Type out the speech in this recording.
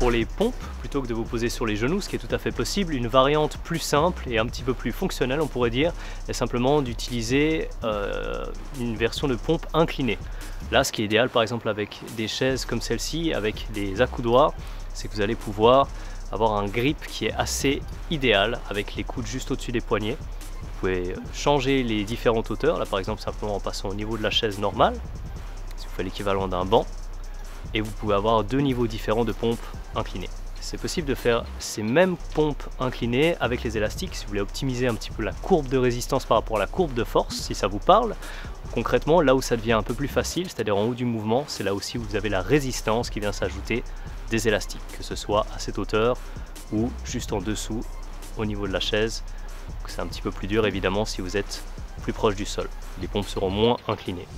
pour les pompes, plutôt que de vous poser sur les genoux, ce qui est tout à fait possible, une variante plus simple et un petit peu plus fonctionnelle, on pourrait dire, est simplement d'utiliser une version de pompe inclinée. Là, ce qui est idéal par exemple avec des chaises comme celle-ci, avec des accoudoirs, c'est que vous allez pouvoir avoir un grip qui est assez idéal avec les coudes juste au-dessus des poignets. Vous pouvez changer les différentes hauteurs, là par exemple simplement en passant au niveau de la chaise normale, si vous faites l'équivalent d'un banc, et vous pouvez avoir deux niveaux différents de pompes inclinées. C'est possible de faire ces mêmes pompes inclinées avec les élastiques si vous voulez optimiser un petit peu la courbe de résistance par rapport à la courbe de force, si ça vous parle. Concrètement, là où ça devient un peu plus facile, c'est-à-dire en haut du mouvement, c'est là aussi où vous avez la résistance qui vient s'ajouter des élastiques, que ce soit à cette hauteur ou juste en dessous au niveau de la chaise. C'est un petit peu plus dur évidemment si vous êtes plus proche du sol. Les pompes seront moins inclinées.